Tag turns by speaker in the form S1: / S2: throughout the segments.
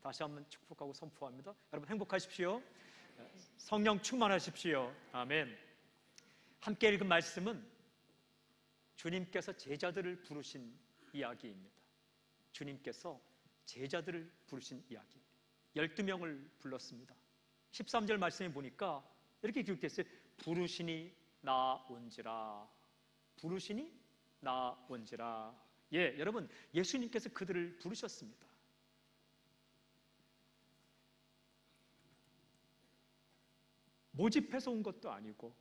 S1: 다시 한번 축복하고 선포합니다. 여러분 행복하십시오. 성령 충만하십시오. 아멘. 함께 읽은 말씀은 주님께서 제자들을 부르신 이야기입니다. 주님께서 제자들을 부르신 이야기. 12명을 불렀습니다. 13절 말씀에 보니까 이렇게 기록됐어요. 부르시니 나온지라. 부르시니 나온지라. 예, 여러분, 예수님께서 그들을 부르셨습니다. 모집해서 온 것도 아니고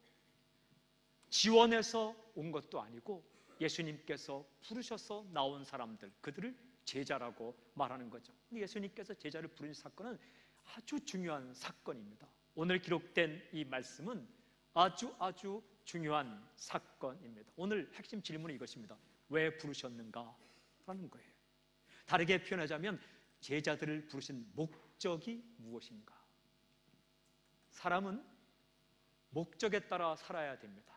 S1: 지원해서 온 것도 아니고 예수님께서 부르셔서 나온 사람들, 그들을 제자라고 말하는 거죠. 예수님께서 제자를 부르신 사건은 아주 중요한 사건입니다. 오늘 기록된 이 말씀은 아주 중요한 사건입니다. 오늘 핵심 질문은 이것입니다. 왜 부르셨는가? 라는 거예요. 다르게 표현하자면 제자들을 부르신 목적이 무엇인가? 사람은 목적에 따라 살아야 됩니다.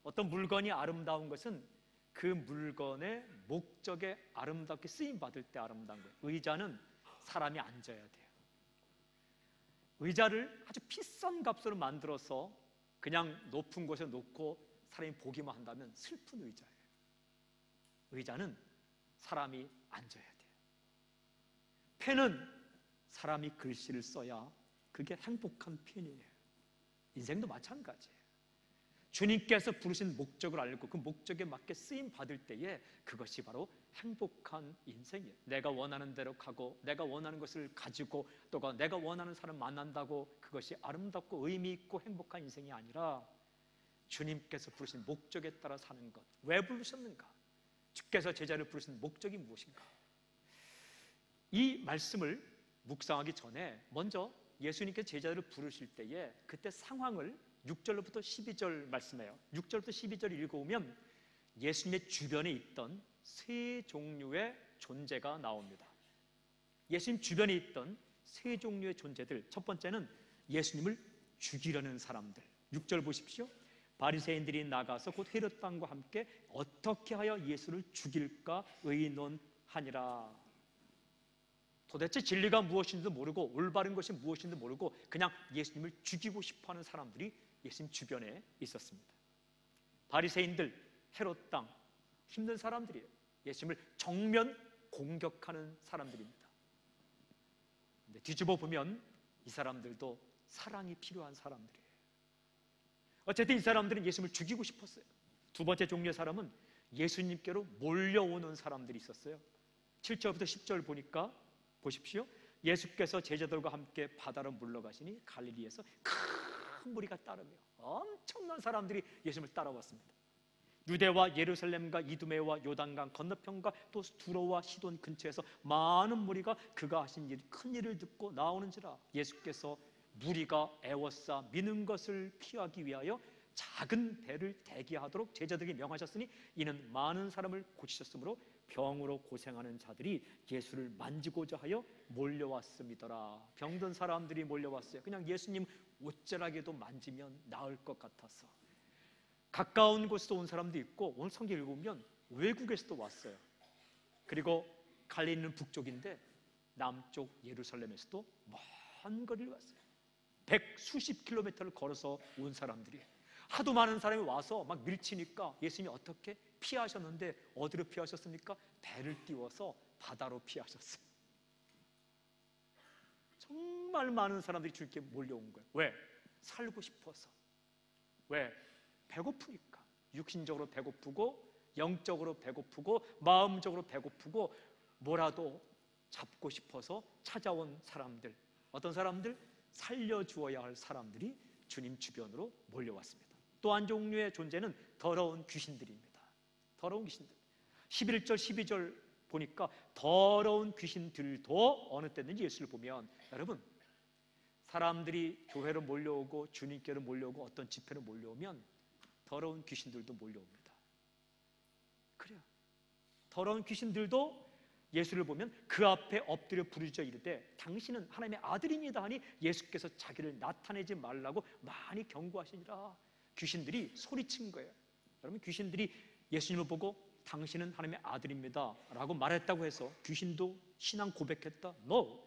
S1: 어떤 물건이 아름다운 것은 그 물건의 목적에 아름답게 쓰임받을 때 아름다운 거예요. 의자는 사람이 앉아야 돼요. 의자를 아주 비싼 값으로 만들어서 그냥 높은 곳에 놓고 사람이 보기만 한다면 슬픈 의자예요. 의자는 사람이 앉아야 돼요. 펜은 사람이 글씨를 써야 그게 행복한 펜이에요. 인생도 마찬가지예요. 주님께서 부르신 목적을 알고 그 목적에 맞게 쓰임 받을 때에 그것이 바로 행복한 인생이에요. 내가 원하는 대로 가고 내가 원하는 것을 가지고 또 내가 원하는 사람 만난다고 그것이 아름답고 의미 있고 행복한 인생이 아니라 주님께서 부르신 목적에 따라 사는 것. 왜 부르셨는가? 주께서 제자를 부르신 목적이 무엇인가? 이 말씀을 묵상하기 전에 먼저 예수님께서 제자들을 부르실 때에 그때 상황을 6절로부터 12절 말씀해요. 6절부터 12절 읽어보면 예수님의 주변에 있던 세 종류의 존재가 나옵니다. 예수님 주변에 있던 세 종류의 존재들. 첫 번째는 예수님을 죽이려는 사람들. 6절 보십시오. 바리새인들이 나가서 곧 헤롯 왕과 함께 어떻게 하여 예수를 죽일까 의논하니라. 도대체 진리가 무엇인지도 모르고 올바른 것이 무엇인지도 모르고 그냥 예수님을 죽이고 싶어하는 사람들이 예수님 주변에 있었습니다. 바리새인들, 헤롯 왕, 힘든 사람들이에요. 예수님을 정면 공격하는 사람들입니다. 근데 뒤집어 보면 이 사람들도 사랑이 필요한 사람들이에요. 어쨌든 이 사람들은 예수님을 죽이고 싶었어요. 두 번째 종류의 사람은 예수님께로 몰려오는 사람들이 있었어요. 7절부터 10절 보니까 보십시오. 예수께서 제자들과 함께 바다로 물러가시니 갈릴리에서 큰 무리가 따르며 엄청난 사람들이 예수님을 따라왔습니다. 유대와 예루살렘과 이두메와 요단강 건너편과 또 두로와 시돈 근처에서 많은 무리가 그가 하신 큰 일을 듣고 나오는지라. 예수께서 무리가 애워싸 미는 것을 피하기 위하여 작은 배를 대기하도록 제자들에게 명하셨으니 이는 많은 사람을 고치셨으므로 병으로 고생하는 자들이 예수를 만지고자 하여 몰려왔음이더라. 병든 사람들이 몰려왔어요. 그냥 예수님 옷자락에도 만지면 나을 것 같아서. 가까운 곳에서 온 사람도 있고 오늘 성경 읽으면 외국에서도 왔어요. 그리고 갈릴리는 북쪽인데 남쪽 예루살렘에서도 먼 거리를 왔어요. 100수십 킬로미터를 걸어서 온 사람들이 하도 많은 사람이 와서 막 밀치니까 예수님이 어떻게 피하셨는데 어디로 피하셨습니까? 배를 띄워서 바다로 피하셨어요. 정말 많은 사람들이 주님께 몰려온 거예요. 왜? 살고 싶어서. 왜? 배고프니까. 육신적으로 배고프고 영적으로 배고프고 마음적으로 배고프고 뭐라도 잡고 싶어서 찾아온 사람들. 어떤 사람들? 살려주어야 할 사람들이 주님 주변으로 몰려왔습니다. 또 한 종류의 존재는 더러운 귀신들입니다. 더러운 귀신들. 11절 12절 보니까 더러운 귀신들도 어느 때든지 예수를 보면 여러분 사람들이 교회로 몰려오고 주님께로 몰려오고 어떤 집회로 몰려오면 더러운 귀신들도 몰려옵니다. 그래요. 더러운 귀신들도 예수를 보면 그 앞에 엎드려 부르짖어 이르되 당신은 하나님의 아들입니다 하니 예수께서 자기를 나타내지 말라고 많이 경고하시니라. 귀신들이 소리친 거예요. 여러분 귀신들이 예수님을 보고 당신은 하나님의 아들입니다 라고 말했다고 해서 귀신도 신앙 고백했다? No.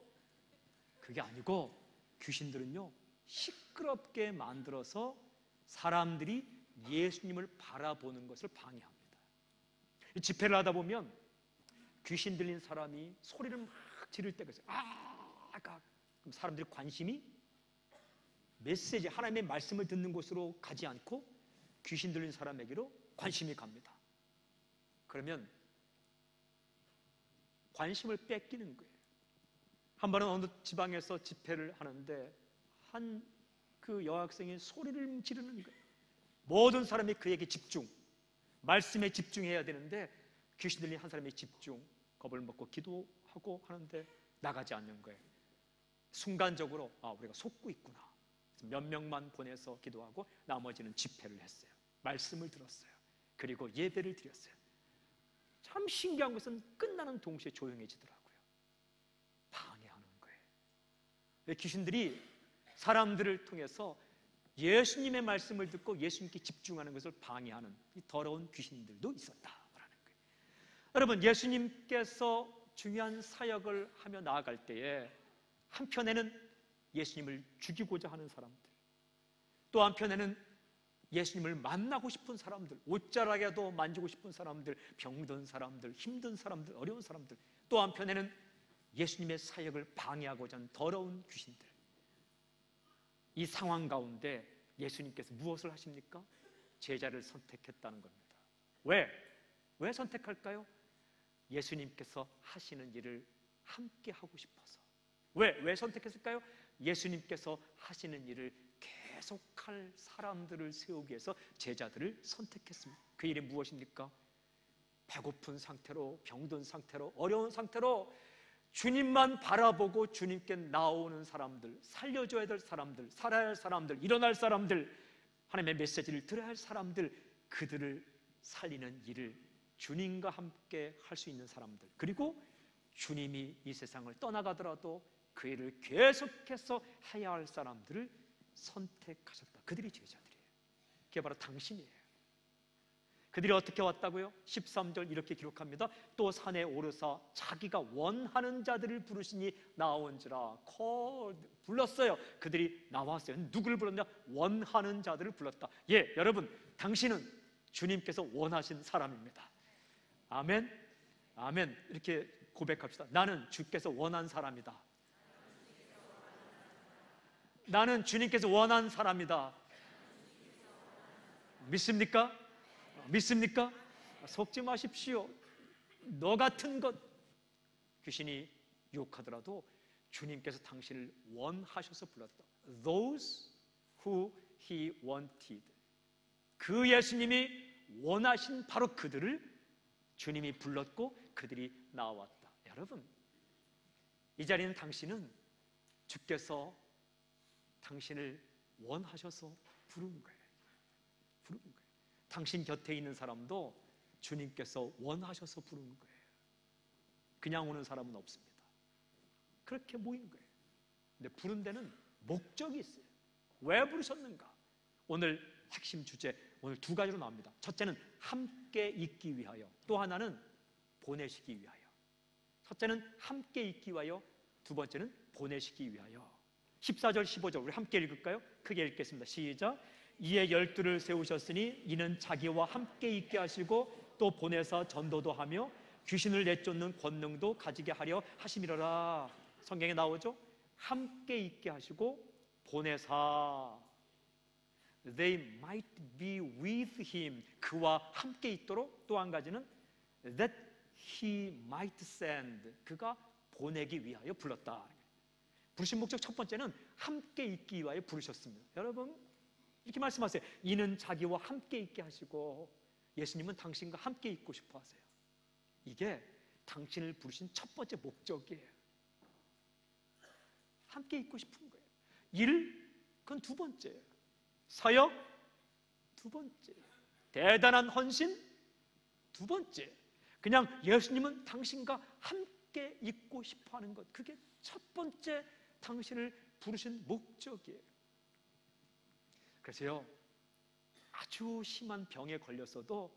S1: 그게 아니고 귀신들은요 시끄럽게 만들어서 사람들이 예수님을 바라보는 것을 방해합니다. 집회를 하다 보면 귀신 들린 사람이 소리를 막 지를 때가 있어요. 그럼 사람들이 관심이 메시지, 하나님의 말씀을 듣는 곳으로 가지 않고 귀신 들린 사람에게로 관심이 갑니다. 그러면 관심을 뺏기는 거예요. 한 번은 어느 지방에서 집회를 하는데 한 그 여학생이 소리를 지르는 거예요. 모든 사람이 그에게 집중, 말씀에 집중해야 되는데 귀신 들린 한 사람이 집중, 겁을 먹고 기도하고 하는데 나가지 않는 거예요. 순간적으로 우리가 속고 있구나. 몇 명만 보내서 기도하고 나머지는 집회를 했어요. 말씀을 들었어요. 그리고 예배를 드렸어요. 참 신기한 것은 끝나는 동시에 조용해지더라고요. 방해하는 거예요. 귀신들이 사람들을 통해서 예수님의 말씀을 듣고 예수님께 집중하는 것을 방해하는 이 더러운 귀신들도 있었다라는 거예요. 여러분, 예수님께서 중요한 사역을 하며 나아갈 때에 한편에는 예수님을 죽이고자 하는 사람들, 또 한편에는 예수님을 만나고 싶은 사람들, 옷자락에도 만지고 싶은 사람들, 병든 사람들, 힘든 사람들, 어려운 사람들, 또 한편에는 예수님의 사역을 방해하고자 하는 더러운 귀신들. 이 상황 가운데 예수님께서 무엇을 하십니까? 제자를 선택했다는 겁니다. 왜 선택할까요? 예수님께서 하시는 일을 함께 하고 싶어서. 왜 선택했을까요? 예수님께서 하시는 일을 계속할 사람들을 세우기 위해서 제자들을 선택했습니다. 그 일이 무엇입니까? 배고픈 상태로, 병든 상태로, 어려운 상태로 주님만 바라보고 주님께 나오는 사람들, 살려줘야 될 사람들, 살아야 할 사람들, 일어날 사람들, 하나님의 메시지를 들어야 할 사람들, 그들을 살리는 일을 주님과 함께 할 수 있는 사람들, 그리고 주님이 이 세상을 떠나가더라도 그 일을 계속해서 해야 할 사람들을 선택하셨다. 그들이 제자들이에요. 그게 바로 당신이에요. 그들이 어떻게 왔다고요? 13절 이렇게 기록합니다. 또 산에 오르사 자기가 원하는 자들을 부르시니 나온지라. 불렀어요. 그들이 나왔어요. 누구를 불렀냐? 원하는 자들을 불렀다. 예, 여러분, 당신은 주님께서 원하신 사람입니다. 아멘. 아멘. 이렇게 고백합시다. 나는 주께서 원한 사람이다. 나는 주님께서 원한 사람이다. 믿습니까? 믿습니까? 속지 마십시오. 너 같은 것, 귀신이 유혹하더라도 주님께서 당신을 원하셔서 불렀다. Those who he wanted. 그 예수님이 원하신 바로 그들을 주님이 불렀고 그들이 나왔다. 여러분, 이 자리는 당신은 주께서 당신을 원하셔서 부른 거예요. 부른 거예요. 당신 곁에 있는 사람도 주님께서 원하셔서 부른 거예요. 그냥 오는 사람은 없습니다. 그렇게 모인 거예요. 근데 부른 데는 목적이 있어요. 왜 부르셨는가? 오늘 핵심 주제, 오늘 두 가지로 나옵니다. 첫째는 함께 있기 위하여, 또 하나는 보내시기 위하여. 첫째는 함께 있기 위하여, 두 번째는 보내시기 위하여. 14절 15절 우리 함께 읽을까요? 크게 읽겠습니다. 시작. 이에 12를 세우셨으니 이는 자기와 함께 있게 하시고 또 보내사 전도도 하며 귀신을 내쫓는 권능도 가지게 하려 하심이로라. 성경에 나오죠? 함께 있게 하시고 보내사 they might be with him, 그와 함께 있도록. 또 한 가지는 that he might send, 그가 보내기 위하여 불렀다. 부르신 목적 첫 번째는 함께 있기 위하여 부르셨습니다. 여러분, 이렇게 말씀하세요. 이는 자기와 함께 있게 하시고, 예수님은 당신과 함께 있고 싶어 하세요. 이게 당신을 부르신 첫 번째 목적이에요. 함께 있고 싶은 거예요. 일, 그건 두 번째예요. 사역, 두 번째. 대단한 헌신, 두 번째. 그냥 예수님은 당신과 함께 있고 싶어 하는 것, 그게 첫 번째 당신을 부르신 목적이에요. 그래서요, 아주 심한 병에 걸렸어도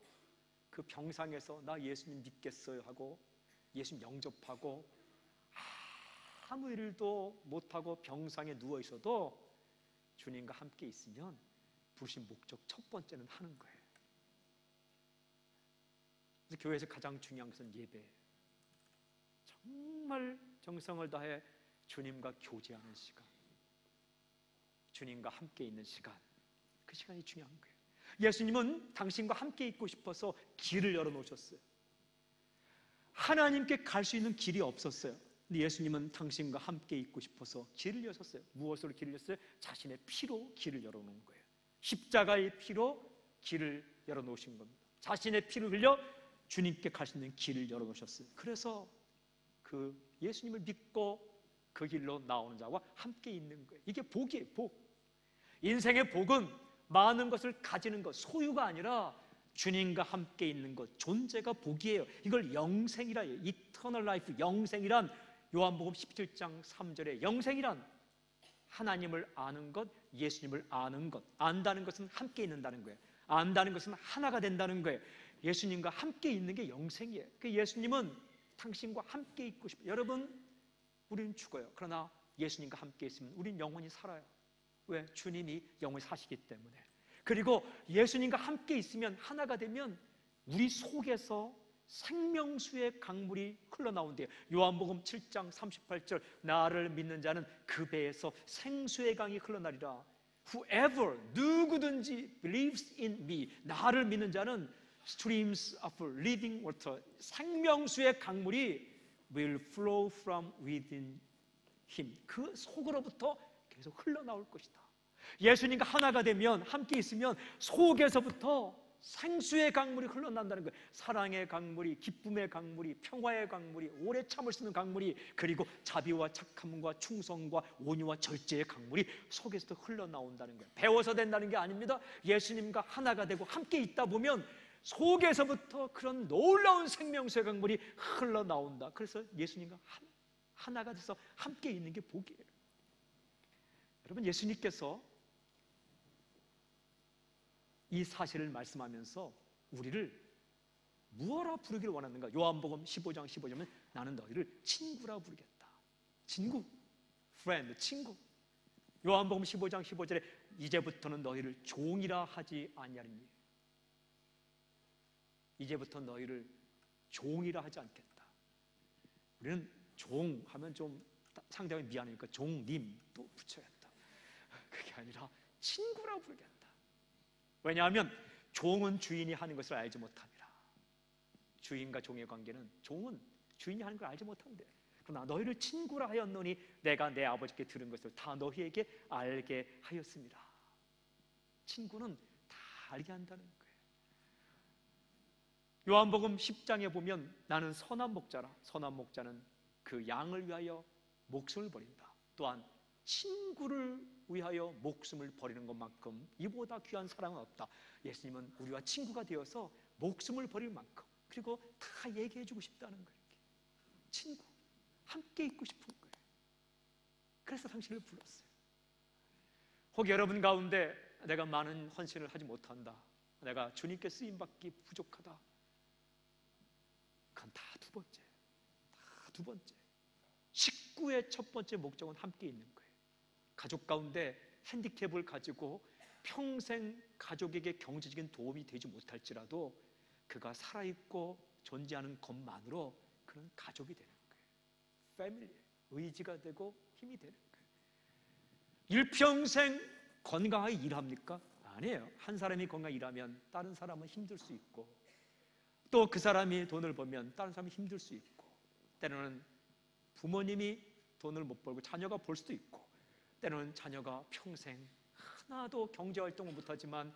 S1: 그 병상에서 나 예수님 믿겠어요 하고 예수님 영접하고 아무 일도 못하고 병상에 누워 있어도 주님과 함께 있으면 부르신 목적 첫 번째는 하는 거예요. 그래서 교회에서 가장 중요한 것은 예배예요. 정말 정성을 다해 주님과 교제하는 시간, 주님과 함께 있는 시간, 그 시간이 중요한 거예요. 예수님은 당신과 함께 있고 싶어서 길을 열어놓으셨어요. 하나님께 갈 수 있는 길이 없었어요. 근데 예수님은 당신과 함께 있고 싶어서 길을 여셨어요. 무엇으로 길을 여셨어요? 자신의 피로 길을 열어놓은 거예요. 십자가의 피로 길을 열어놓으신 겁니다. 자신의 피를 흘려 주님께 갈 수 있는 길을 열어놓으셨어요. 그래서 그 예수님을 믿고 그 길로 나오는 자와 함께 있는 거예요. 이게 복이에요, 복. 인생의 복은 많은 것을 가지는 것, 소유가 아니라 주님과 함께 있는 것, 존재가 복이에요. 이걸 영생이라 해요. Eternal life, 영생이란 요한복음 17장 3절에 영생이란 하나님을 아는 것, 예수님을 아는 것. 안다는 것은 함께 있는다는 거예요. 안다는 것은 하나가 된다는 거예요. 예수님과 함께 있는 게 영생이에요. 그 예수님은 당신과 함께 있고 싶어요. 여러분, 우리는 죽어요. 그러나 예수님과 함께 있으면 우리는 영원히 살아요. 왜? 주님이 영원히 사시기 때문에. 그리고 예수님과 함께 있으면, 하나가 되면 우리 속에서 생명수의 강물이 흘러나온대요. 요한복음 7장 38절, 나를 믿는 자는 그 배에서 생수의 강이 흘러나리라. Whoever, 누구든지 believes in me, 나를 믿는 자는 streams of living water, 생명수의 강물이 will flow from within him, 그 속으로부터 계속 흘러나올 것이다. 예수님과 하나가 되면, 함께 있으면 속에서부터 생수의 강물이 흘러난다는 거예요. 사랑의 강물이, 기쁨의 강물이, 평화의 강물이, 오래 참을 수 있는 강물이, 그리고 자비와 착함과 충성과 온유와 절제의 강물이 속에서 흘러나온다는 거예요. 배워서 된다는 게 아닙니다. 예수님과 하나가 되고 함께 있다 보면 속에서부터 그런 놀라운 생명수의 강물이 흘러나온다. 그래서 예수님과 하나가 돼서 함께 있는 게 복이에요. 여러분, 예수님께서 이 사실을 말씀하면서 우리를 무엇라 부르기를 원하는가? 요한복음 15장 15절은 나는 너희를 친구라 부르겠다. 친구, friend, 친구. 요한복음 15장 15절에 이제부터는 너희를 종이라 하지 아니하리니, 이제부터 너희를 종이라 하지 않겠다. 우리는 종 하면 좀 상대방이 미안하니까 종님 또 붙여야겠다. 그게 아니라 친구라 부르겠다. 왜냐하면 종은 주인이 하는 것을 알지 못합니다. 주인과 종의 관계는, 종은 주인이 하는 걸 알지 못한대. 그러나 너희를 친구라 하였노니 내가 내 아버지께 들은 것을 다 너희에게 알게 하였습니다. 친구는 다 알게 한다는 거예요. 요한복음 10장에 보면 나는 선한 목자라, 선한 목자는 그 양을 위하여 목숨을 버린다. 또한 친구를 위하여 목숨을 버리는 것만큼 이보다 귀한 사랑은 없다. 예수님은 우리와 친구가 되어서 목숨을 버릴 만큼, 그리고 다 얘기해주고 싶다는 거예요. 친구, 함께 있고 싶은 거예요. 그래서 당신을 불렀어요. 혹 여러분 가운데 내가 많은 헌신을 하지 못한다, 내가 주님께 쓰임받기 부족하다, 그건 다 두 번째, 다 두 번째. 식구의 첫 번째 목적은 함께 있는 거예요. 가족 가운데 핸디캡을 가지고 평생 가족에게 경제적인 도움이 되지 못할지라도 그가 살아있고 존재하는 것만으로 그는 가족이 되는 거예요. 패밀리, 의지가 되고 힘이 되는 거예요. 일평생 건강하게 일합니까? 아니에요. 한 사람이 건강하게 일하면 다른 사람은 힘들 수 있고, 또 그 사람이 돈을 벌면 다른 사람이 힘들 수 있고, 때로는 부모님이 돈을 못 벌고 자녀가 벌 수도 있고, 때로는 자녀가 평생 하나도 경제활동을 못하지만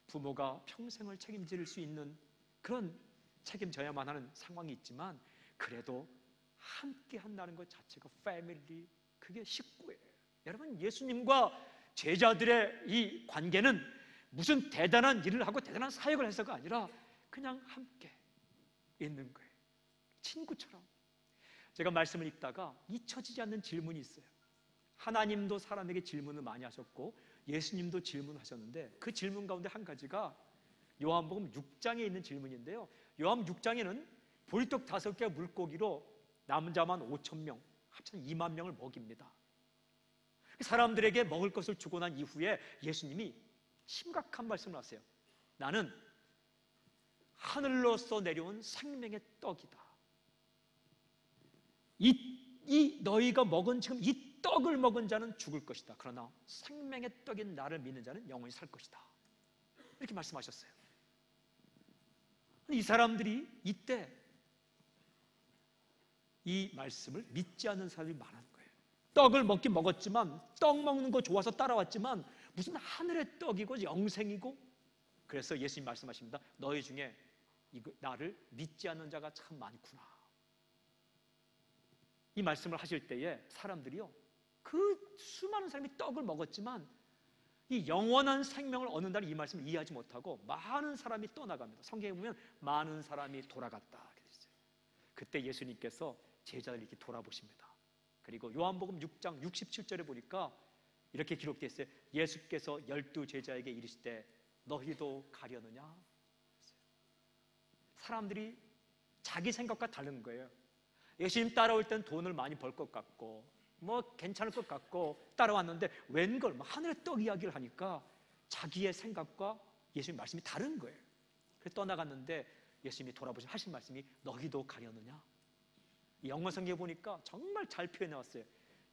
S1: 부모가 평생을 책임질 수 있는 그런 책임져야만 하는 상황이 있지만, 그래도 함께 한다는 것 자체가 패밀리, 그게 식구예요. 여러분, 예수님과 제자들의 이 관계는 무슨 대단한 일을 하고 대단한 사역을 해서가 아니라 그냥 함께 있는 거예요. 친구처럼. 제가 말씀을 읽다가 잊혀지지 않는 질문이 있어요. 하나님도 사람에게 질문을 많이 하셨고 예수님도 질문하셨는데, 그 질문 가운데 한 가지가 요한복음 6장에 있는 질문인데요, 요한 6장에는 보리떡 5개와 물고기로 남은 자만 5,000명, 합천 2만 명을 먹입니다. 사람들에게 먹을 것을 주고 난 이후에 예수님이 심각한 말씀을 하세요. 나는 하늘로서 내려온 생명의 떡이다. 이 너희가 먹은 지금 이 떡을 먹은 자는 죽을 것이다. 그러나 생명의 떡인 나를 믿는 자는 영원히 살 것이다. 이렇게 말씀하셨어요. 이 사람들이 이때 이 말씀을 믿지 않는 사람들이 많은 거예요. 떡을 먹긴 먹었지만, 떡 먹는 거 좋아서 따라왔지만 무슨 하늘의 떡이고 영생이고, 그래서 예수님 말씀하십니다. 너희 중에 나를 믿지 않는 자가 참 많구나. 이 말씀을 하실 때에 사람들이요, 그 수많은 사람이 떡을 먹었지만 이 영원한 생명을 얻는다는 이 말씀을 이해하지 못하고 많은 사람이 떠나갑니다. 성경에 보면 많은 사람이 돌아갔다 이렇게 되어 있어요. 그때 예수님께서 제자들을 이렇게 돌아보십니다. 그리고 요한복음 6장 67절에 보니까 이렇게 기록되어 있어요. 예수께서 12제자에게 이르시되 너희도 가려느냐? 사람들이 자기 생각과 다른 거예요. 예수님 따라올 땐 돈을 많이 벌 것 같고 뭐 괜찮을 것 같고 따라왔는데 웬걸 하늘의 떡 이야기를 하니까 자기의 생각과 예수님 말씀이 다른 거예요. 그래서 떠나갔는데 예수님이 돌아보시고 하신 말씀이 너희도 가려느냐? 영어 성경에 보니까 정말 잘 표현해 왔어요.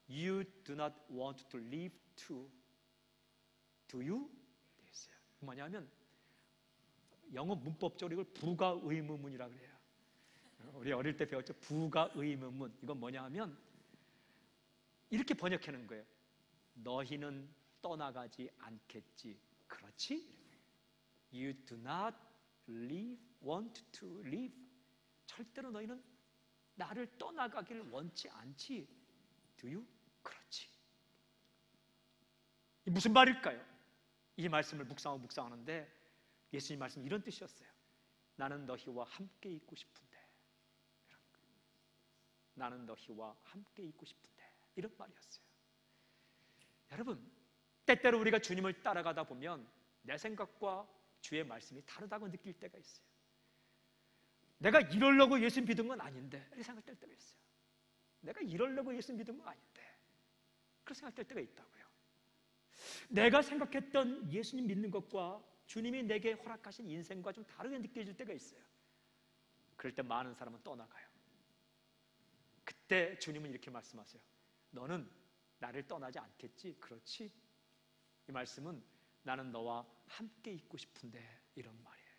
S1: You do not want to live too. Do you? 됐어요. 뭐냐면 영어 문법적으로 이걸 부가 의문문이라고 그래요. 우리 어릴 때 배웠죠. 부가 의문문. 이건 뭐냐 하면 이렇게 번역하는 거예요. 너희는 떠나가지 않겠지. 그렇지? You do not want to live. 절대로 너희는 나를 떠나가기를 원치 않지. Do you? 그렇지. 무슨 말일까요? 이 말씀을 묵상하는데 예수님 말씀이 이런 뜻이었어요. 나는 너희와 함께 있고 싶은데. 나는 너희와 함께 있고 싶은데. 이런 말이었어요. 여러분, 때때로 우리가 주님을 따라가다 보면 내 생각과 주의 말씀이 다르다고 느낄 때가 있어요. 내가 이러려고 예수 믿은 건 아닌데 이렇게 생각될 때가 있어요. 내가 이러려고 예수 믿은 건 아닌데 그렇게 생각될 때가 있다고요. 내가 생각했던 예수님 믿는 것과 주님이 내게 허락하신 인생과 좀 다르게 느껴질 때가 있어요. 그럴 때 많은 사람은 떠나가요. 그때 주님은 이렇게 말씀하세요. 너는 나를 떠나지 않겠지? 그렇지? 이 말씀은 나는 너와 함께 있고 싶은데 이런 말이에요.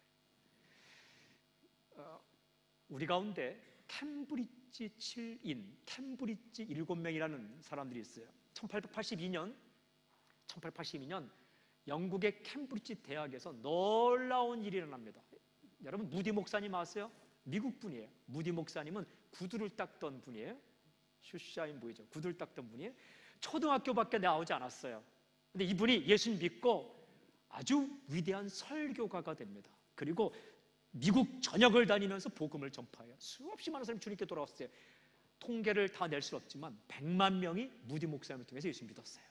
S1: 우리 가운데 캠브리지 7인, 캠브리지 7명이라는 사람들이 있어요. 1882년 영국의 캠브리지 대학에서 놀라운 일이 일어납니다. 여러분 무디 목사님 아세요? 미국 분이에요. 무디 목사님은 구두를 닦던 분이에요. 슈샤인 보이죠? 구두를 닦던 분이에요. 초등학교밖에 나오지 않았어요. 근데 이분이 예수님 믿고 아주 위대한 설교가가 됩니다. 그리고 미국 전역을 다니면서 복음을 전파해요. 수없이 많은 사람이 주님께 돌아왔어요. 통계를 다 낼 수 없지만 100만 명이 무디 목사님을 통해서 예수 믿었어요.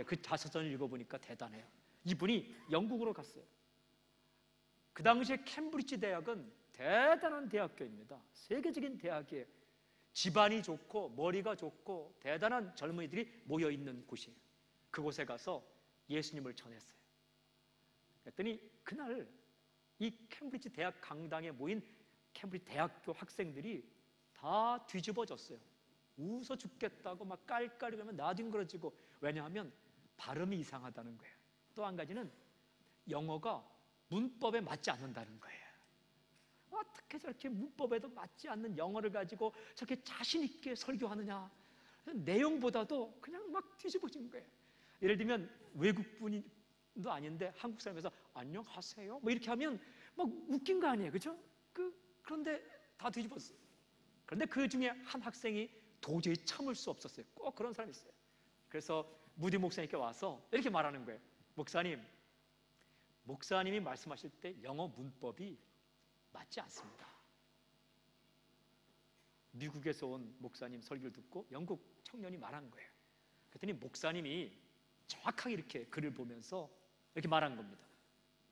S1: 그 자서전을 읽어보니까 대단해요. 이분이 영국으로 갔어요. 그 당시에 캠브리지 대학은 대단한 대학교입니다. 세계적인 대학이에요. 집안이 좋고 머리가 좋고 대단한 젊은이들이 모여있는 곳이에요. 그곳에 가서 예수님을 전했어요. 그랬더니 그날 이 캠브리지 대학 강당에 모인 캠브리지 대학교 학생들이 다 뒤집어졌어요. 웃어 죽겠다고 막 깔깔이가면 나뒹굴어지고. 왜냐하면 발음이 이상하다는 거예요. 또 한 가지는 영어가 문법에 맞지 않는다는 거예요. 어떻게 저렇게 문법에도 맞지 않는 영어를 가지고 저렇게 자신 있게 설교하느냐. 내용보다도 그냥 막 뒤집어진 거예요. 예를 들면 외국분도 아닌데 한국 사람에서 안녕하세요 뭐 이렇게 하면 막 웃긴 거 아니에요, 그렇죠? 그런데 다 뒤집었어요. 그런데 그 중에 한 학생이 도저히 참을 수 없었어요. 꼭 그런 사람이 있어요. 그래서 무디 목사님께 와서 이렇게 말하는 거예요. 목사님이 말씀하실 때 영어 문법이 맞지 않습니다. 미국에서 온 목사님 설교를 듣고 영국 청년이 말한 거예요. 그랬더니 목사님이 정확하게 이렇게 글을 보면서 이렇게 말한 겁니다.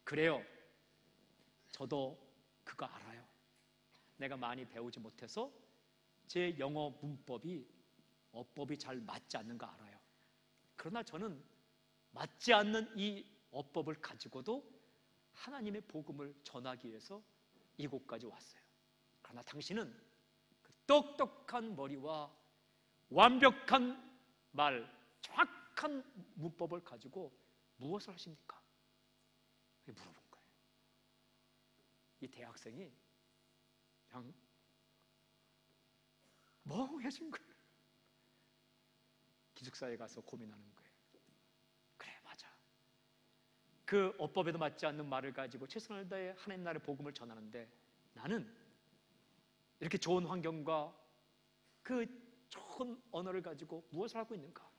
S1: 그래요. 저도 그거 알아요. 내가 많이 배우지 못해서 제 영어 문법이 어법이 잘 맞지 않는 거 알아요. 그러나 저는 맞지 않는 이 어법을 가지고도 하나님의 복음을 전하기 위해서 이곳까지 왔어요. 그러나 당신은 그 똑똑한 머리와 완벽한 말, 정확한 문법을 가지고 무엇을 하십니까? 물어본 거예요. 이 대학생이 그냥 멍해진 거예요. 기숙사에 가서 고민하는 거예요. 그래, 맞아. 그 어법에도 맞지 않는 말을 가지고 최선을 다해 하나님 나라의 복음을 전하는데 나는 이렇게 좋은 환경과 그 좋은 언어를 가지고 무엇을 하고 있는가?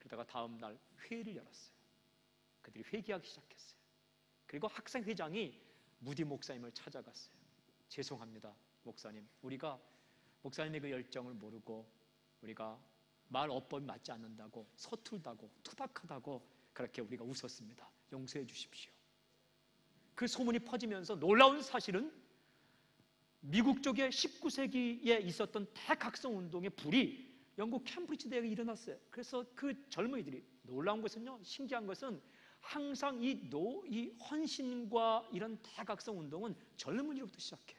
S1: 그러다가 다음 날 회의를 열었어요. 그들이 회개하기 시작했어요. 그리고 학생회장이 무디 목사님을 찾아갔어요. 죄송합니다, 목사님. 우리가 목사님의 그 열정을 모르고 우리가 말 어법이 맞지 않는다고, 서툴다고, 투박하다고 그렇게 우리가 웃었습니다. 용서해 주십시오. 그 소문이 퍼지면서 놀라운 사실은 미국 쪽에 19세기에 있었던 대각성 운동의 불이 영국 캠브리지 대학에 일어났어요. 그래서 그 젊은이들이, 놀라운 것은요, 신기한 것은 항상 이 헌신과 이런 대각성 운동은 젊은이로부터 시작해요.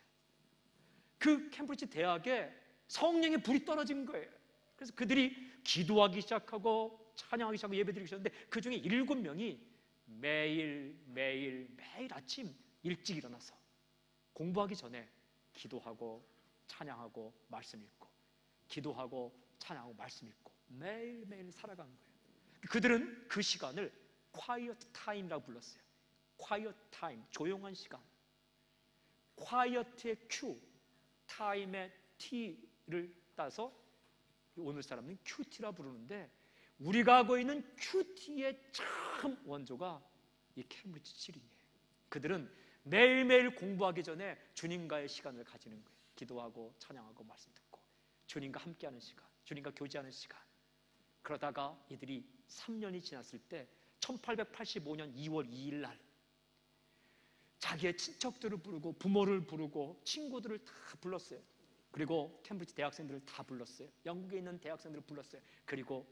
S1: 그 캠브리지 대학에 성령의 불이 떨어진 거예요. 그래서 그들이 기도하기 시작하고 찬양하기 시작하고 예배드리기 시작했는데 그 중에 7명이 매일 아침 일찍 일어나서 공부하기 전에 기도하고 찬양하고 말씀 읽고, 기도하고 찬양하고 말씀 읽고 매일매일 살아간 거예요. 그들은 그 시간을 quiet time이라고 불렀어요. quiet time, 조용한 시간. quiet의 Q, time의 T를 따서 오늘 사람은 QT라 부르는데, 우리가 하고 있는 QT의 참 원조가 이 캠브리지 칠이에요. 그들은 매일매일 공부하기 전에 주님과의 시간을 가지는 거예요. 기도하고 찬양하고 말씀 듣고 주님과 함께하는 시간, 주님과 교제하는 시간. 그러다가 이들이 3년이 지났을 때 1885년 2월 2일 날 자기의 친척들을 부르고 부모를 부르고 친구들을 다 불렀어요. 그리고 캠브리지 대학생들을 다 불렀어요. 영국에 있는 대학생들을 불렀어요. 그리고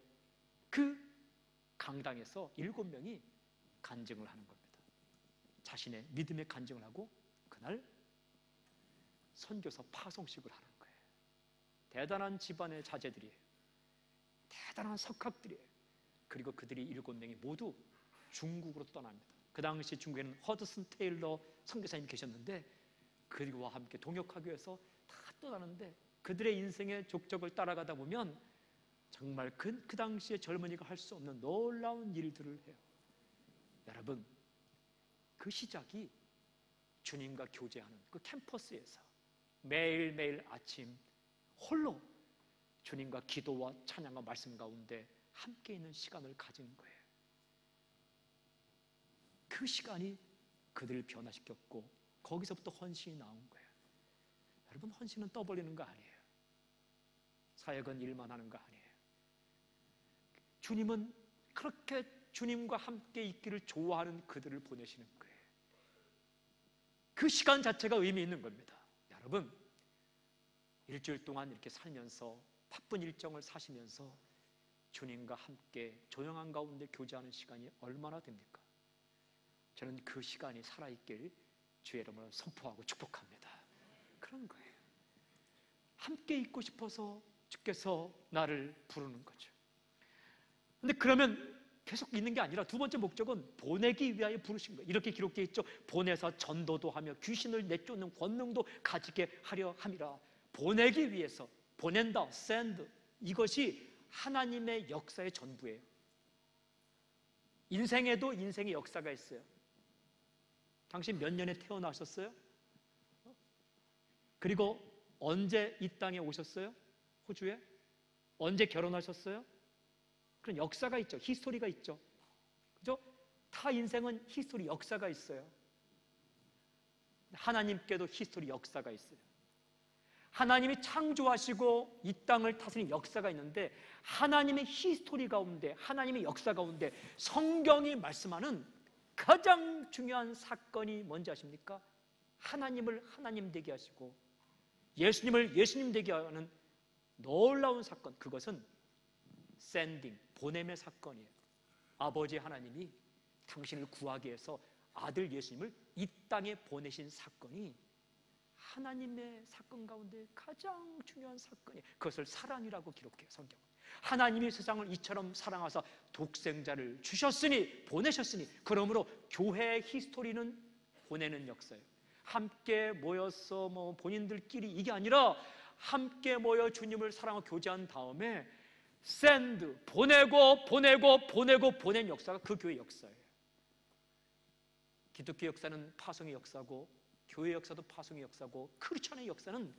S1: 그 강당에서 7명이 간증을 하는 겁니다. 자신의 믿음의 간증을 하고 그날 선교사 파송식을 하는 거예요. 대단한 집안의 자제들이에요. 대단한 석학들이에요. 그리고 그들이 7명이 모두 중국으로 떠납니다. 그 당시 중국에는 허드슨 테일러 선교사님이 계셨는데 그들과 함께 동역하기 위해서 다 떠나는데, 그들의 인생의 족적을 따라가다 보면 정말 그 당시에 젊은이가 할 수 없는 놀라운 일들을 해요. 여러분, 그 시작이 주님과 교제하는 그 캠퍼스에서 매일매일 아침 홀로 주님과 기도와 찬양과 말씀 가운데 함께 있는 시간을 가진 거예요. 그 시간이 그들을 변화시켰고 거기서부터 헌신이 나온 거예요. 여러분, 헌신은 떠벌리는 거 아니에요. 사역은 일만 하는 거 아니에요. 주님은 그렇게 주님과 함께 있기를 좋아하는 그들을 보내시는 거예요. 그 시간 자체가 의미 있는 겁니다. 여러분, 일주일 동안 이렇게 살면서 바쁜 일정을 사시면서 주님과 함께 조용한 가운데 교제하는 시간이 얼마나 됩니까? 저는 그 시간이 살아있길 주의 이름으로 선포하고 축복합니다. 그런 거예요. 함께 있고 싶어서 주께서 나를 부르는 거죠. 근데 그러면 계속 있는 게 아니라 두 번째 목적은 보내기 위하여 부르신 거예요. 이렇게 기록되어 있죠. 보내서 전도도 하며 귀신을 내쫓는 권능도 가지게 하려 함이라. 보내기 위해서, 보낸다, send, 이것이 하나님의 역사의 전부예요. 인생에도 인생의 역사가 있어요. 당신 몇 년에 태어나셨어요? 그리고 언제 이 땅에 오셨어요? 호주에? 언제 결혼하셨어요? 그런 역사가 있죠. 히스토리가 있죠. 그죠? 타 인생은 히스토리, 역사가 있어요. 하나님께도 히스토리, 역사가 있어요. 하나님이 창조하시고 이 땅을 다스린 역사가 있는데, 하나님의 히스토리 가운데, 하나님의 역사 가운데 성경이 말씀하는 가장 중요한 사건이 뭔지 아십니까? 하나님을 하나님 되게 하시고 예수님을 예수님 되게 하는 놀라운 사건, 그것은 샌딩, 보냄의 사건이에요. 아버지 하나님이 당신을 구하기 위해서 아들 예수님을 이 땅에 보내신 사건이 하나님의 사건 가운데 가장 중요한 사건이에요. 그것을 사랑이라고 기록해요, 성경은. 하나님이 세상을 이처럼 사랑하사 독생자를 주셨으니, 보내셨으니, 그러므로 교회의 히스토리는 보내는 역사예요. 함께 모여서 본인들끼리 이게 아니라 함께 모여 주님을 사랑하고 교제한 다음에 샌드, 보내고 보낸 역사가 그 교회 역사예요. 기독교 역사는 파송의 역사고, 교회 역사도 파송의 역사고, 크리스천의 역사는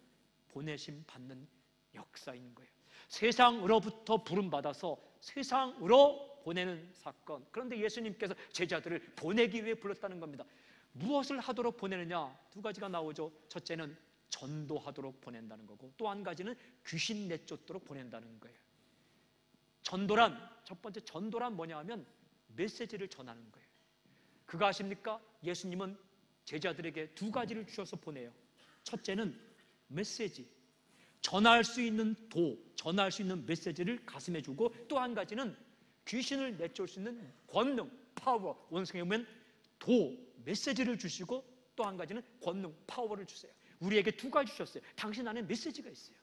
S1: 보내심 받는 역사인 거예요. 세상으로부터 부름받아서 세상으로 보내는 사건. 그런데 예수님께서 제자들을 보내기 위해 불렀다는 겁니다. 무엇을 하도록 보내느냐? 두 가지가 나오죠. 첫째는 전도하도록 보낸다는 거고, 또 한 가지는 귀신 내쫓도록 보낸다는 거예요. 첫 번째 전도란 뭐냐 하면 메시지를 전하는 거예요. 그거 아십니까? 예수님은 제자들에게 두 가지를 주셔서 보내요. 첫째는 메시지, 전할 수 있는 전할 수 있는 메시지를 가슴에 주고, 또 한 가지는 귀신을 내쫓을 수 있는 권능, 파워, 원성에 보면 메시지를 주시고, 또 한 가지는 권능, 파워를 주세요. 우리에게 두 가지 주셨어요. 당신 안에 메시지가 있어요.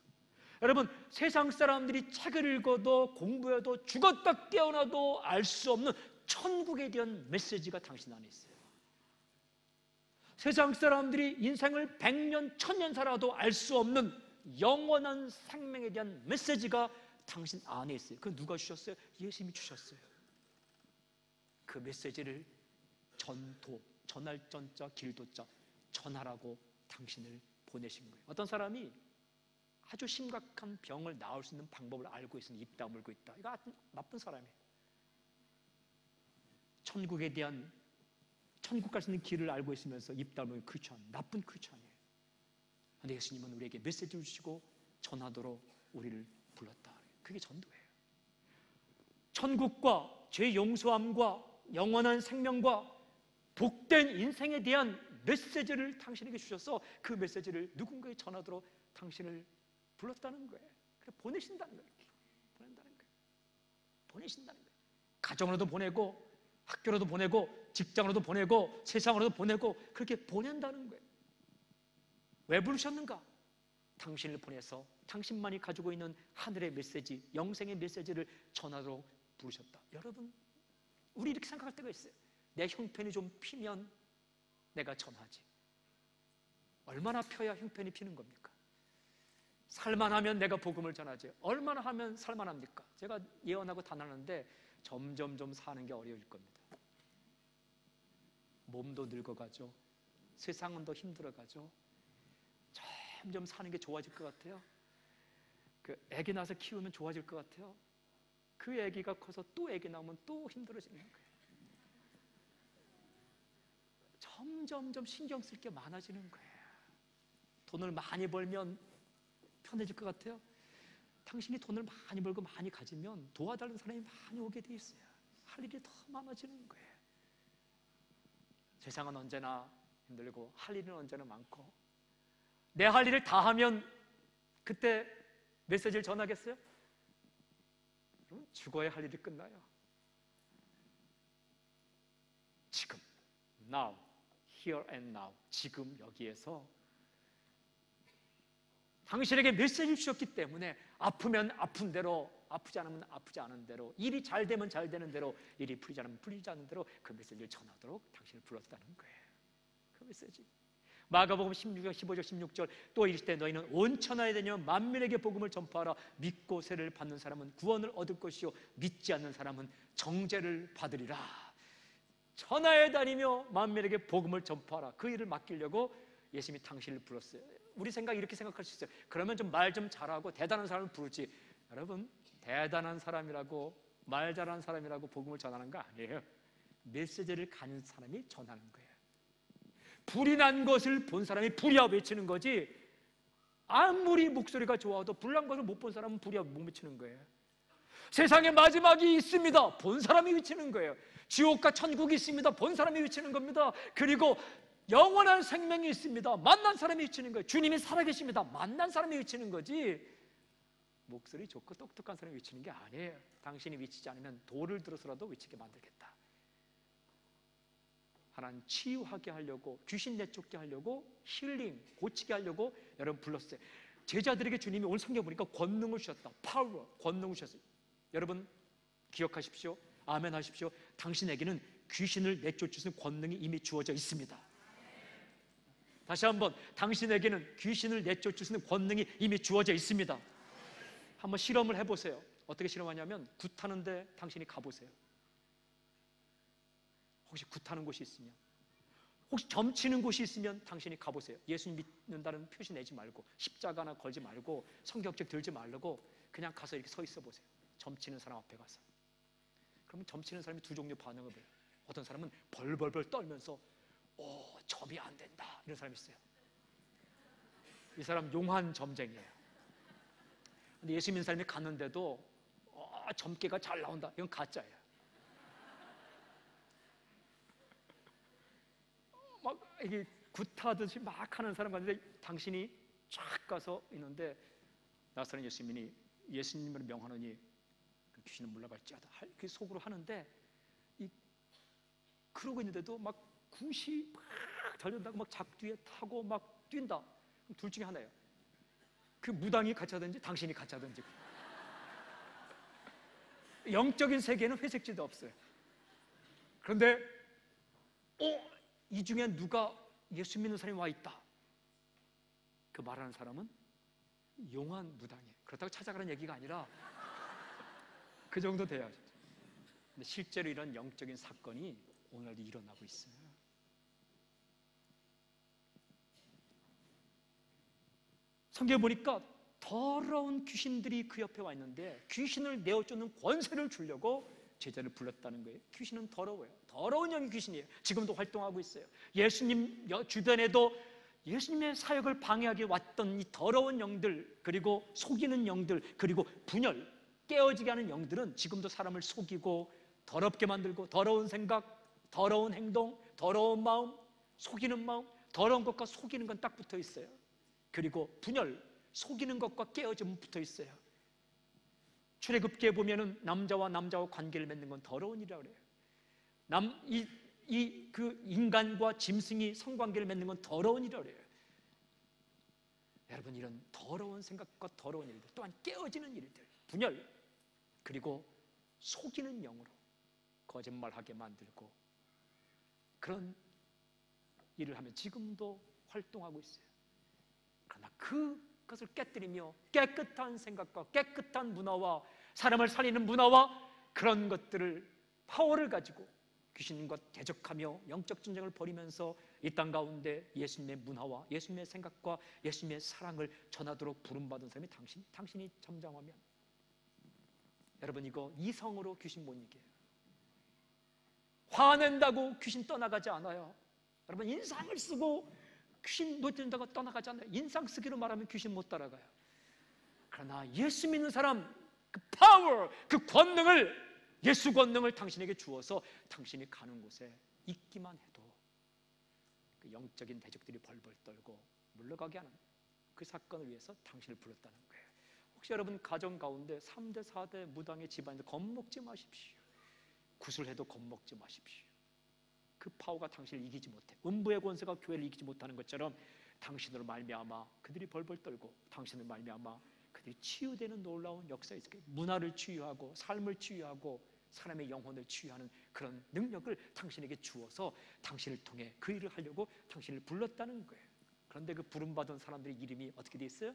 S1: 여러분, 세상 사람들이 책을 읽어도 공부해도 죽었다 깨어나도 알 수 없는 천국에 대한 메시지가 당신 안에 있어요. 세상 사람들이 인생을 100년, 1000년 살아도 알 수 없는 영원한 생명에 대한 메시지가 당신 안에 있어요. 그건 누가 주셨어요? 예수님이 주셨어요. 그 메시지를 전할 전자 길도자, 전하라고 당신을 보내신 거예요. 어떤 사람이 아주 심각한 병을 나을 수 있는 방법을 알고 있으니 입 다물고 있다. 이거 나쁜 사람이에요. 천국에 대한, 천국 갈 수 있는 길을 알고 있으면서 입 다물고 크리스찬, 나쁜 크리스찬이에요. 그런데 예수님은 우리에게 메시지를 주시고 전하도록 우리를 불렀다. 그게 전도예요. 천국과 죄 용서함과 영원한 생명과 복된 인생에 대한 메시지를 당신에게 주셔서 그 메시지를 누군가에 전하도록 당신을 불렀다는 거예요. 그래서 보내신다는 거예요. 보내신다는 거예요. 가정으로도 보내고, 학교로도 보내고, 직장으로도 보내고, 세상으로도 보내고, 그렇게 보낸다는 거예요. 왜 부르셨는가? 당신을 보내서 당신만이 가지고 있는 하늘의 메시지, 영생의 메시지를 전하도록 부르셨다. 여러분, 우리 이렇게 생각할 때가 있어요. 내 형편이 좀 피면 내가 전하지. 얼마나 펴야 형편이 피는 겁니까? 살만하면 내가 복음을 전하지. 얼마나 하면 살만합니까? 제가 예언하고 단언하는데 점점 사는 게 어려울 겁니다. 몸도 늙어가죠. 세상은 더 힘들어가죠. 점점 사는 게 좋아질 것 같아요. 그 애기 낳아서 키우면 좋아질 것 같아요. 그 애기가 커서 또 애기 낳으면 또 힘들어지는 거예요. 점점 신경 쓸 게 많아지는 거예요. 돈을 많이 벌면 편해질 것 같아요. 당신이 돈을 많이 벌고 많이 가지면 도와달라는 사람이 많이 오게 돼 있어요. 할 일이 더 많아지는 거예요. 세상은 언제나 힘들고 할 일은 언제나 많고, 내 할 일을 다 하면 그때 메시지를 전하겠어요? 그럼 죽어야 할 일이 끝나요. 지금, now, here and now, 지금 여기에서 당신에게 메시지를 주셨기 때문에 아프면 아픈 대로, 아프지 않으면 아프지 않은 대로, 일이 잘 되면 잘 되는 대로, 일이 풀리지 않으면 풀리지 않는 대로 그 메시지를 전하도록 당신을 불렀다는 거예요. 그 메시지. 마가복음 16장 15절 16절 또 이르시되 너희는 온 천하에 다니며 만민에게 복음을 전파하라. 믿고 세례를 받는 사람은 구원을 얻을 것이요 믿지 않는 사람은 정죄를 받으리라. 천하에 다니며 만민에게 복음을 전파하라. 그 일을 맡기려고 예수님이 당신을 불렀어요. 우리 생각 이렇게 생각할 수 있어요. 그러면 좀 말 좀 잘하고 대단한 사람을 부르지. 여러분, 대단한 사람이라고 말 잘하는 사람이라고 복음을 전하는 거 아니에요. 메시지를 가진 사람이 전하는 거예요. 불이 난 것을 본 사람이 불이야 외치는 거지, 아무리 목소리가 좋아도 불난 것을 못 본 사람은 불이야 못 외치는 거예요. 세상에 마지막이 있습니다. 본 사람이 외치는 거예요. 지옥과 천국이 있습니다. 본 사람이 외치는 겁니다. 그리고 영원한 생명이 있습니다. 만난 사람이 외치는 거예요. 주님이 살아계십니다. 만난 사람이 외치는 거지. 목소리 좋고 똑똑한 사람이 외치는 게 아니에요. 당신이 외치지 않으면 돌을 들어서라도 외치게 만들겠다. 하나님 치유하게 하려고, 귀신 내쫓게 하려고, 힐링, 고치게 하려고 여러분 불렀어요. 제자들에게 주님이 오늘 성경 보니까 권능을 주셨다. 파워, 권능을 주셨어요. 여러분 기억하십시오. 아멘 하십시오. 당신에게는 귀신을 내쫓을 수 있는 권능이 이미 주어져 있습니다. 다시 한번, 당신에게는 귀신을 내쫓을 수 있는 권능이 이미 주어져 있습니다. 한번 실험을 해보세요. 어떻게 실험하냐면 굿하는데 당신이 가보세요. 혹시 굿하는 곳이 있으면, 혹시 점치는 곳이 있으면 당신이 가보세요. 예수님 믿는다는 표시 내지 말고, 십자가나 걸지 말고, 성경책 들지 말고 그냥 가서 이렇게 서 있어 보세요. 점치는 사람 앞에 가서. 그러면 점치는 사람이 두 종류 반응을 해요. 어떤 사람은 벌벌벌 떨면서 점이 안 된다 이런 사람이 있어요. 이 사람 용한 점쟁이에요. 근데 예수 믿는 사람이 갔는데도 점괘가 잘 나온다, 이건 가짜예요. 막 이게 굿하듯이 막 하는 사람 같은데 당신이 쫙 가서 있는데 나사렛 예수님을 명하노니 그 귀신은 물러갈지어다, 그 속으로 하는데 그러고 있는데도 막 굿이 막 달려다가 막 작두에 타고 막 뛴다. 둘 중에 하나예요. 그 무당이 가짜든지 당신이 가짜든지. 영적인 세계는 회색지도 없어요. 그런데 이 중에 누가 예수 믿는 사람이 와 있다, 그 말하는 사람은 용한 무당이에요. 그렇다고 찾아가는 얘기가 아니라 그 정도 돼야죠. 근데 실제로 이런 영적인 사건이 오늘도 일어나고 있어요. 성경에 보니까 더러운 귀신들이 그 옆에 와 있는데 귀신을 내어쫓는 권세를 주려고 제자를 불렀다는 거예요. 귀신은 더러워요. 더러운 영이 귀신이에요. 지금도 활동하고 있어요. 예수님 주변에도 예수님의 사역을 방해하게 왔던 이 더러운 영들, 그리고 속이는 영들, 그리고 분열, 깨어지게 하는 영들은 지금도 사람을 속이고 더럽게 만들고, 더러운 생각, 더러운 행동, 더러운 마음, 속이는 마음, 더러운 것과 속이는 건 딱 붙어 있어요. 그리고 분열, 속이는 것과 깨어짐은 붙어 있어요. 출애굽기에 보면은 남자와 남자와 관계를 맺는 건 더러운 일이라고 그래요. 그 인간과 짐승이 성관계를 맺는 건 더러운 일이라고 그래요. 여러분, 이런 더러운 생각과 더러운 일들, 또한 깨어지는 일들, 분열, 그리고 속이는 영으로 거짓말하게 만들고, 그런 일을 하면 지금도 활동하고 있어요. 그러나 그것을 깨뜨리며 깨끗한 생각과 깨끗한 문화와 사람을 살리는 문화와 그런 것들을, 파워를 가지고 귀신과 대적하며 영적 전쟁을 벌이면서 이 땅 가운데 예수님의 문화와 예수님의 생각과 예수님의 사랑을 전하도록 부름받은 사람이 당신이 점장하면, 여러분, 이거 이성으로 귀신 못 이겨요. 화낸다고 귀신 떠나가지 않아요. 여러분, 인상을 쓰고 귀신 놓친다고 떠나가지 않아요. 인상 쓰기로 말하면 귀신 못 따라가요. 그러나 예수 믿는 사람, 그 파워, 그 권능을, 예수 권능을 당신에게 주어서 당신이 가는 곳에 있기만 해도 그 영적인 대적들이 벌벌 떨고 물러가게 하는 그 사건을 위해서 당신을 불렀다는 거예요. 혹시 여러분 가정 가운데 3대 4대 무당의 집안인데 겁먹지 마십시오. 구슬해도 겁먹지 마십시오. 그 파워가 당신을 이기지 못해. 음부의 권세가 교회를 이기지 못하는 것처럼 당신으로 말미암아 그들이 벌벌 떨고, 당신을 말미암아 그들이 치유되는 놀라운 역사가 있을 거예요. 문화를 치유하고 삶을 치유하고 사람의 영혼을 치유하는 그런 능력을 당신에게 주어서 당신을 통해 그 일을 하려고 당신을 불렀다는 거예요. 그런데 그 부름받은 사람들의 이름이 어떻게 돼 있어요?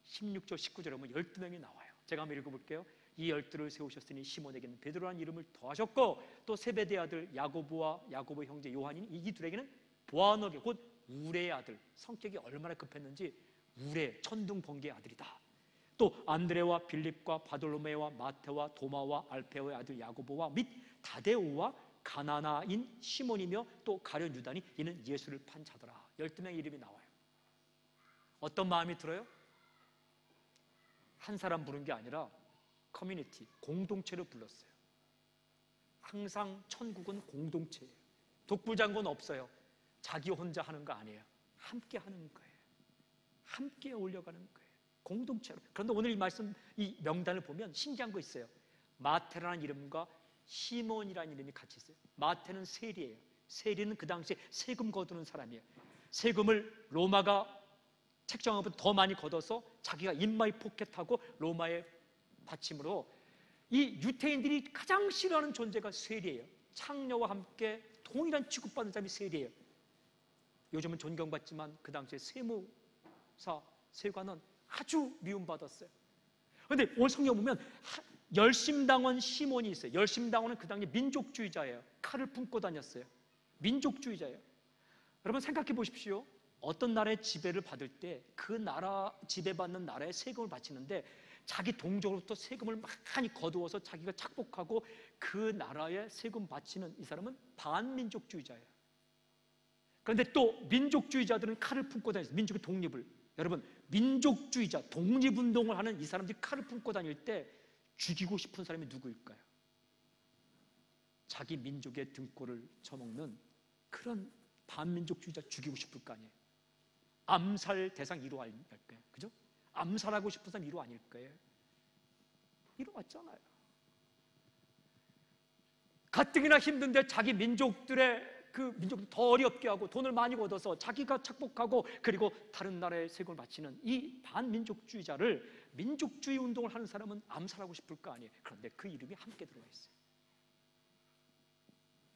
S1: 16절 19절에 보면 12명이 나와요. 제가 한번 읽어볼게요. 이 12를 세우셨으니 시몬에게는 베드로라는 이름을 더하셨고, 또 세베대 아들 야고보와 야고보 형제 요한이 이 둘에게는 보아너게, 곧 우레의 아들, 성격이 얼마나 급했는지 우레, 천둥 번개의 아들이다. 또 안드레와 빌립과 바돌로메와 마테와 도마와 알페오의 아들 야고보와 및 다데오와 가나나인 시몬이며 또 가룟 유다니 이는 예수를 판 자더라. 12명의 이름이 나와요. 어떤 마음이 들어요? 한 사람 부른 게 아니라 커뮤니티, 공동체로 불렀어요. 항상 천국은 공동체예요. 독불장군 없어요. 자기 혼자 하는 거 아니에요. 함께 하는 거예요. 함께 올려가는 거예요. 공동체로. 그런데 오늘 이 말씀, 이 명단을 보면 신기한 거 있어요. 마태라는 이름과 시몬이라는 이름이 같이 있어요. 마태는 세리예요. 세리는 그 당시에 세금 거두는 사람이에요. 세금을 로마가 책정한 것보다 더 많이 걷어서 자기가 인마이 포켓하고 로마의 받침으로 이 유태인들이 가장 싫어하는 존재가 세리예요. 창녀와 함께 동일한 취급받는 사람이 세리예요. 요즘은 존경받지만 그 당시에 세무사, 세관은 아주 미움받았어요. 그런데 오늘 성경 보면 열심당원 시몬이 있어요. 열심당원은 그 당시 민족주의자예요. 칼을 품고 다녔어요. 민족주의자예요. 여러분 생각해 보십시오. 어떤 나라의 지배를 받을 때 그 나라 지배받는 나라에 세금을 바치는데 자기 동족으로부터 세금을 많이 거두어서 자기가 착복하고 그 나라에 세금 바치는 이 사람은 반민족주의자예요. 그런데 또 민족주의자들은 칼을 품고 다녔어요. 민족의 독립을. 여러분 민족주의자, 독립운동을 하는 이 사람들이 칼을 품고 다닐 때 죽이고 싶은 사람이 누구일까요? 자기 민족의 등골을 쳐먹는 그런 반민족주의자 죽이고 싶을 거 아니에요. 암살 대상 1호 아닐까요? 그죠? 암살하고 싶은 사람 1호 아닐 거예요. 1호 맞잖아요. 가뜩이나 힘든데 자기 민족들의 그 민족들 더 어렵게 하고 돈을 많이 걷어서 자기가 착복하고 그리고 다른 나라에 세금을 바치는 이 반민족주의자를 민족주의 운동을 하는 사람은 암살하고 싶을 거 아니에요. 그런데 그 이름이 함께 들어가 있어요.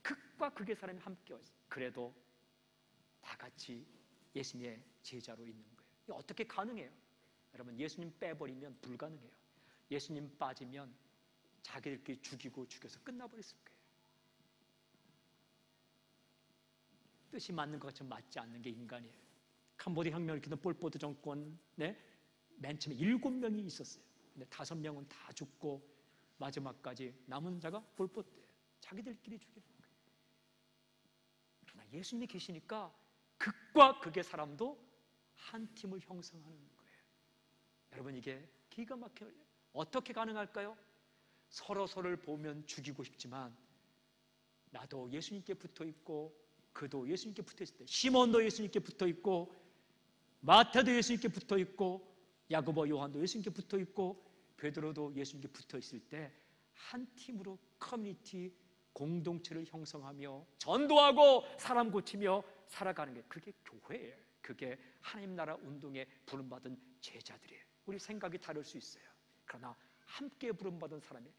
S1: 극과 극의 사람이 함께 와 있어요. 그래도 다 같이 예수님의 제자로 있는 거예요. 이게 어떻게 가능해요? 여러분 예수님 빼버리면 불가능해요. 예수님 빠지면 자기들끼리 죽이고 죽여서 끝나버렸을 거예요. 뜻이 맞는 것처럼 맞지 않는 게 인간이에요. 캄보디아 혁명을 일으키던 폴포트 정권 맨 처음에 7명이 있었어요. 근데 5명은 다 죽고 마지막까지 남은 자가 폴포트예요. 자기들끼리 죽이는 거예요. 그러나 예수님이 계시니까 극과 극의 사람도 한 팀을 형성하는 거예요. 여러분 이게 기가 막혀요. 어떻게 가능할까요? 서로를 보면 죽이고 싶지만 나도 예수님께 붙어있고 그도 예수님께 붙어있을 때 시몬도 예수님께 붙어있고 마태도 예수님께 붙어있고 야고보 요한도 예수님께 붙어있고 베드로도 예수님께 붙어있을 때 한 팀으로 커뮤니티 공동체를 형성하며 전도하고 사람 고치며 살아가는 게 그게 교회예요. 그게 하나님 나라 운동에 부름받은 제자들이에요. 우리 생각이 다를 수 있어요. 그러나 함께 부름받은 사람이에요.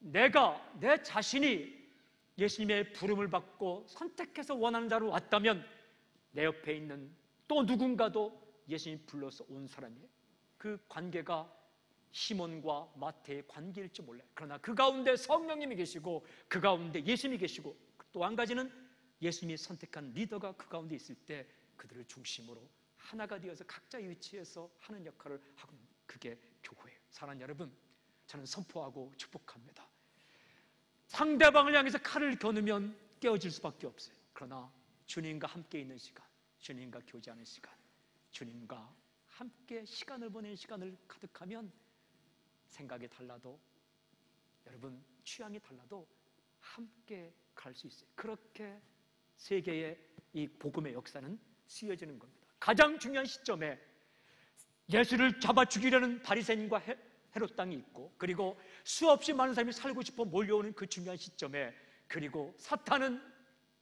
S1: 내 자신이 예수님의 부름을 받고 선택해서 원하는 자로 왔다면 내 옆에 있는 또 누군가도 예수님이 불러서 온 사람이에요. 그 관계가 시몬과 마태의 관계일지 몰라요. 그러나 그 가운데 성령님이 계시고 그 가운데 예수님이 계시고 또 한 가지는 예수님이 선택한 리더가 그 가운데 있을 때 그들을 중심으로 하나가 되어서 각자의 위치에서 하는 역할을 하고 있는 그게 교회예요. 사랑하는 여러분, 저는 선포하고 축복합니다. 상대방을 향해서 칼을 겨누면 깨어질 수밖에 없어요. 그러나 주님과 함께 있는 시간, 주님과 교제하는 시간, 주님과 함께 시간을 보내는 시간을 가득하면 생각이 달라도 여러분 취향이 달라도 함께 갈 수 있어요. 그렇게 세계의 이 복음의 역사는 쓰여지는 겁니다. 가장 중요한 시점에 예수를 잡아 죽이려는 바리새인과 헤롯 땅이 있고 그리고 수없이 많은 사람이 살고 싶어 몰려오는 그 중요한 시점에 그리고 사탄은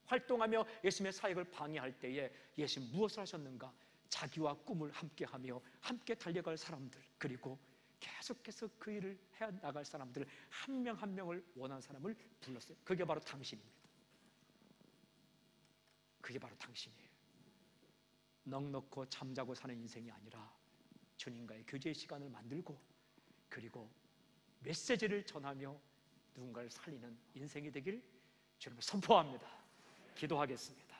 S1: 활동하며 예수님의 사역을 방해할 때에 예수님 무엇을 하셨는가? 자기와 꿈을 함께하며 함께 달려갈 사람들 그리고 계속해서 그 일을 해나갈 사람들 한 명 한 명을 원하는 사람을 불렀어요. 그게 바로 당신입니다. 그게 바로 당신이에요. 넉넉고 잠자고 사는 인생이 아니라 주님과의 교제의 시간을 만들고 그리고 메시지를 전하며 누군가를 살리는 인생이 되길 주님을 선포합니다. 기도하겠습니다.